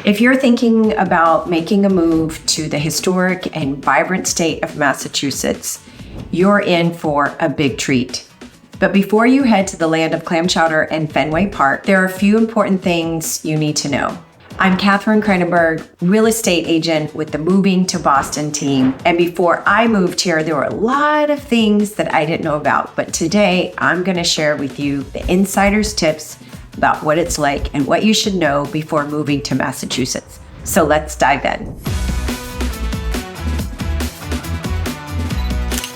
If you're thinking about making a move to the historic and vibrant state of Massachusetts, you're in for a big treat. But before you head to the land of clam chowder and Fenway Park, there are a few important things you need to know. I'm Katherine Kranenburg, real estate agent with the Moving to Boston team. And before I moved here, there were a lot of things that I didn't know about. But today, I'm going to share with you the insider's tips about what it's like and what you should know before moving to Massachusetts. So let's dive in.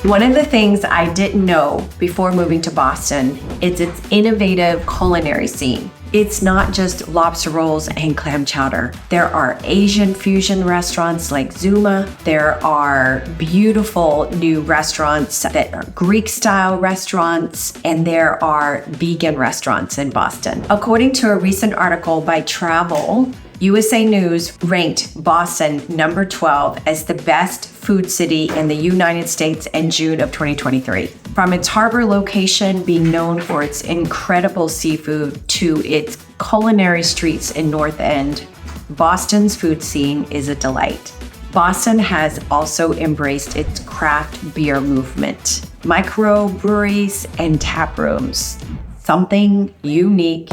One of the things I didn't know before moving to Boston is its innovative culinary scene. It's not just lobster rolls and clam chowder. There are Asian fusion restaurants like Zuma. There are beautiful new restaurants that are Greek-style restaurants, and there are vegan restaurants in Boston. According to a recent article by Travel, USA News ranked Boston number 12 as the best food city in the United States in June of 2023. From its harbor location being known for its incredible seafood to its culinary streets in North End, Boston's food scene is a delight. Boston has also embraced its craft beer movement, microbreweries and tap rooms, something unique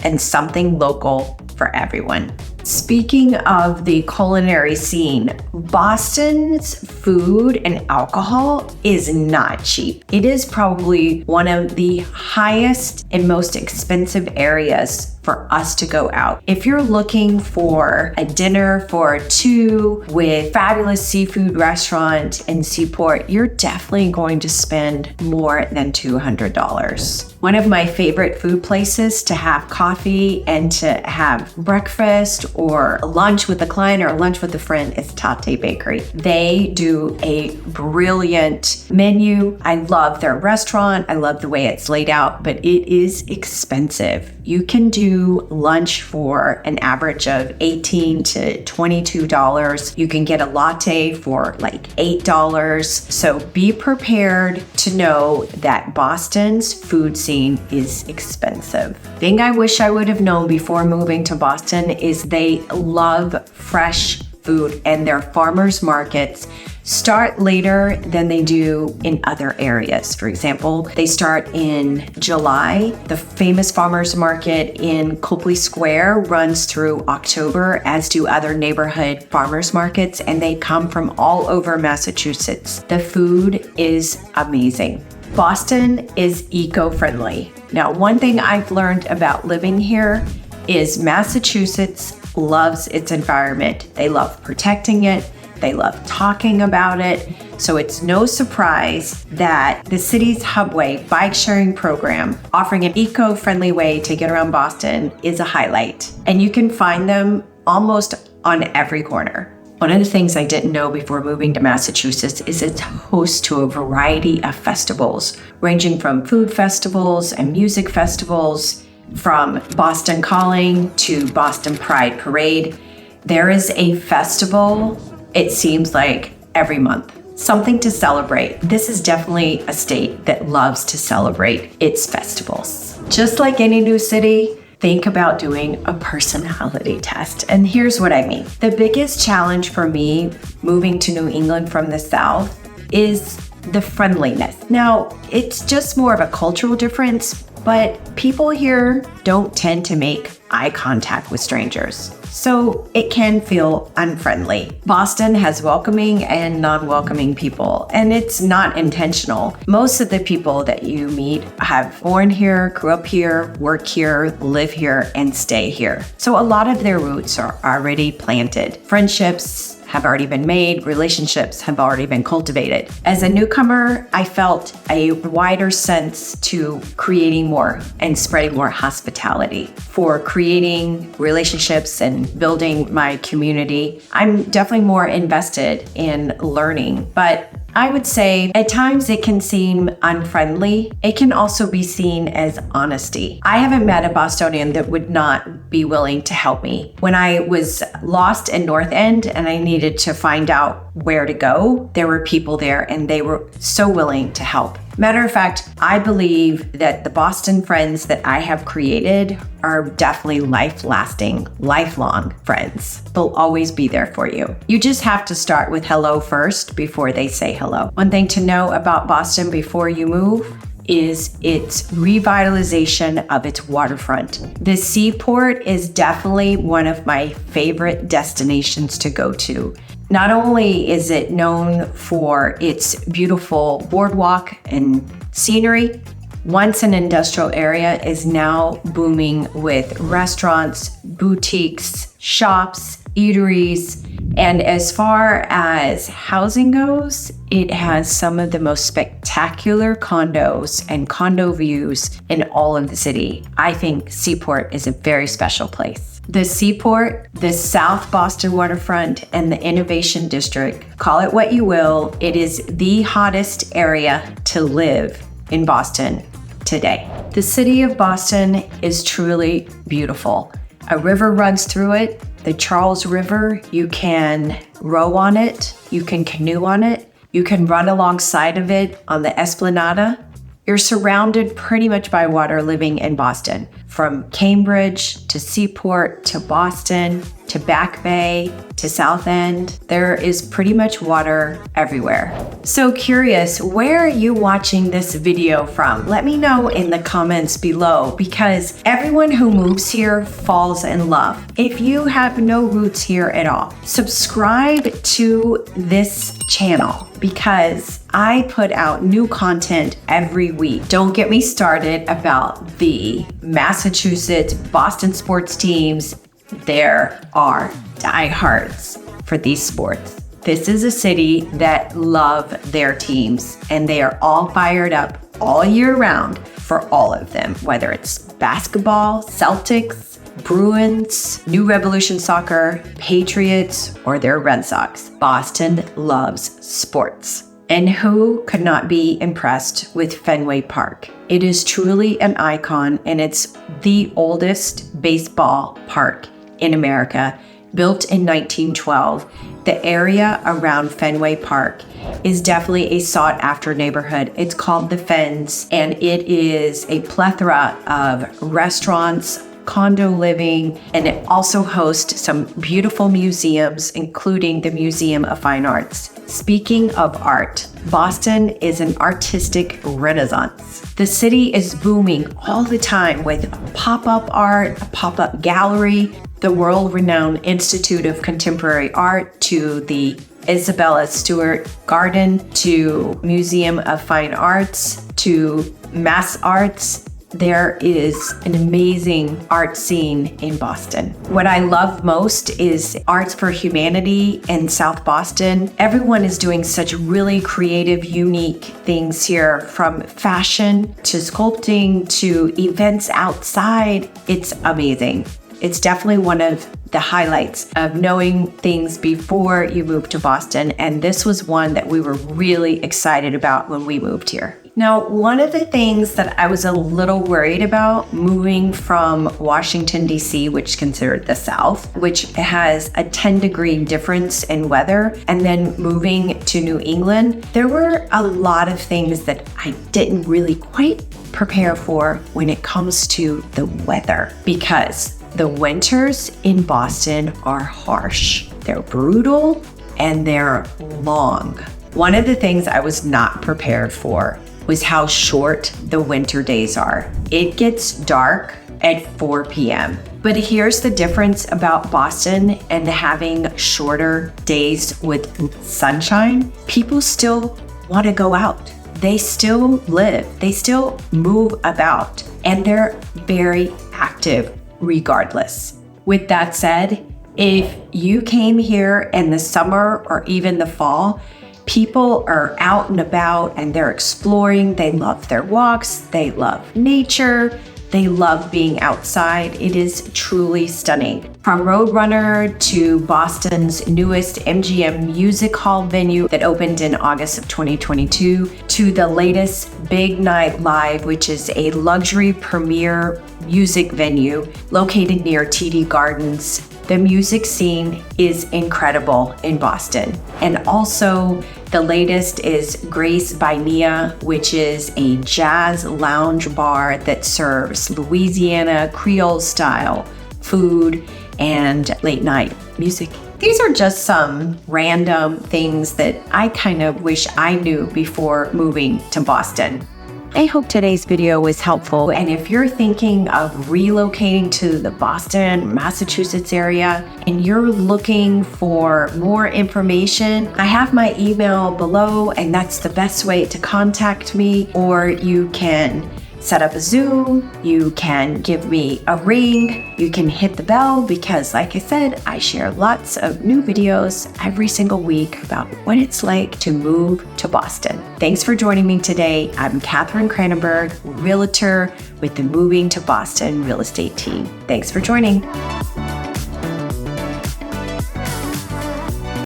and something local for everyone. Speaking of the culinary scene, Boston's food and alcohol is not cheap. It is probably one of the highest and most expensive areas for us to go out. If you're looking for a dinner for two with fabulous seafood restaurant in Seaport, you're definitely going to spend more than $200. One of my favorite food places to have coffee and to have breakfast or lunch with a client or lunch with a friend is Tate Bakery. They do a brilliant menu. I love their restaurant. I love the way it's laid out, but it is expensive. You can do lunch for an average of $18 to $22. You can get a latte for like $8. So be prepared to know that Boston's food scene is expensive. Thing I wish I would have known before moving to Boston is they love fresh food, and their farmers markets start later than they do in other areas. For example, they start in July. The famous farmers market in Copley Square runs through October, as do other neighborhood farmers markets, and they come from all over Massachusetts. The food is amazing. Boston is eco-friendly. Now, one thing I've learned about living here is Massachusetts loves its environment. They love protecting it. They love talking about it. So it's no surprise that the city's Hubway bike sharing program, offering an eco-friendly way to get around Boston, is a highlight. And you can find them almost on every corner. One of the things I didn't know before moving to Massachusetts is it's host to a variety of festivals, ranging from food festivals and music festivals, from Boston Calling to Boston Pride Parade. There is a festival, it seems like, every month. Something to celebrate. This is definitely a state that loves to celebrate its festivals. Just like any new city, think about doing a personality test. And here's what I mean. The biggest challenge for me moving to New England from the South is the friendliness. Now, it's just more of a cultural difference, but people here don't tend to make eye contact with strangers, so it can feel unfriendly. Boston has welcoming and non-welcoming people, and it's not intentional. Most of the people that you meet have born here, grew up here, work here, live here, and stay here. So a lot of their roots are already planted. Friendships have already been made, relationships have already been cultivated. As a newcomer, I felt a wider sense to creating more and spreading more hospitality. For creating relationships and building my community, I'm definitely more invested in learning, but I would say at times it can seem unfriendly. It can also be seen as honesty. I haven't met a Bostonian that would not be willing to help me. When I was lost in North End and I needed to find out where to go, there were people there and they were so willing to help. Matter of fact, I believe that the Boston friends that I have created are definitely lifelong friends. They'll always be there for you. You just have to start with hello first before they say hello. One thing to know about Boston before you move is its revitalization of its waterfront. The seaport is definitely one of my favorite destinations to go to. Not only is it known for its beautiful boardwalk and scenery, once an industrial area is now booming with restaurants, boutiques, shops, eateries, and as far as housing goes, it has some of the most spectacular condos and condo views in all of the city. I think Seaport is a very special place. The Seaport, the South Boston waterfront, and the Innovation District, call it what you will, it is the hottest area to live in Boston today. The city of Boston is truly beautiful. A river runs through it, the Charles River. You can row on it, you can canoe on it, you can run alongside of it on the Esplanade. You're surrounded pretty much by water living in Boston. From Cambridge to Seaport to Boston to Back Bay to South End, there is pretty much water everywhere. So curious, where are you watching this video from? Let me know in the comments below, because everyone who moves here falls in love. If you have no roots here at all, subscribe to this channel because I put out new content every week. Don't get me started about the Massachusetts Boston sports teams. There are diehards for these sports. This is a city that love their teams, and they are all fired up all year round for all of them, whether it's basketball, Celtics, Bruins, New Revolution Soccer, Patriots, or their Red Sox. Boston loves sports. And who could not be impressed with Fenway Park? It is truly an icon, and it's the oldest baseball park in America, built in 1912. The area around Fenway Park is definitely a sought-after neighborhood. It's called the Fens, and it is a plethora of restaurants, condo living, and it also hosts some beautiful museums, including the Museum of Fine Arts. Speaking of art, Boston is an artistic renaissance. The city is booming all the time with pop-up art, a pop-up gallery, the world-renowned Institute of Contemporary Art, to the Isabella Stewart Garden, to Museum of Fine Arts, to Mass Arts. There is an amazing art scene in Boston. What I love most is Arts for Humanity in South Boston. Everyone is doing such really creative, unique things here, from fashion to sculpting to events outside. It's amazing. It's definitely one of the highlights of knowing things before you move to Boston, and this was one that we were really excited about when we moved here. Now, one of the things that I was a little worried about moving from Washington, D.C., which is considered the South, which has a 10-degree difference in weather, and then moving to New England, there were a lot of things that I didn't really quite prepare for when it comes to the weather, because the winters in Boston are harsh. They're brutal and they're long. One of the things I was not prepared for was how short the winter days are. It gets dark at 4 p.m. But here's the difference about Boston and having shorter days with sunshine. People still want to go out. They still live. They still move about. And they're very active regardless. With that said, if you came here in the summer or even the fall, people are out and about and they're exploring. They love their walks. They love nature. They love being outside. It is truly stunning. From Roadrunner to Boston's newest MGM Music Hall venue that opened in August of 2022, to the latest Big Night Live, which is a luxury premier music venue located near TD Gardens. The music scene is incredible in Boston. And also The latest is Grace by Nia, which is a jazz lounge bar that serves Louisiana Creole style food and late night music. These are just some random things that I kind of wish I knew before moving to Boston. I hope today's video was helpful, and if you're thinking of relocating to the Boston, Massachusetts area, and you're looking for more information, I have my email below, and that's the best way to contact me, or you can set up a Zoom, you can give me a ring, you can hit the bell, because like I said, I share lots of new videos every single week about what it's like to move to Boston. Thanks for joining me today. I'm Katherine Kranenburg, realtor with the Moving to Boston real estate team. Thanks for joining.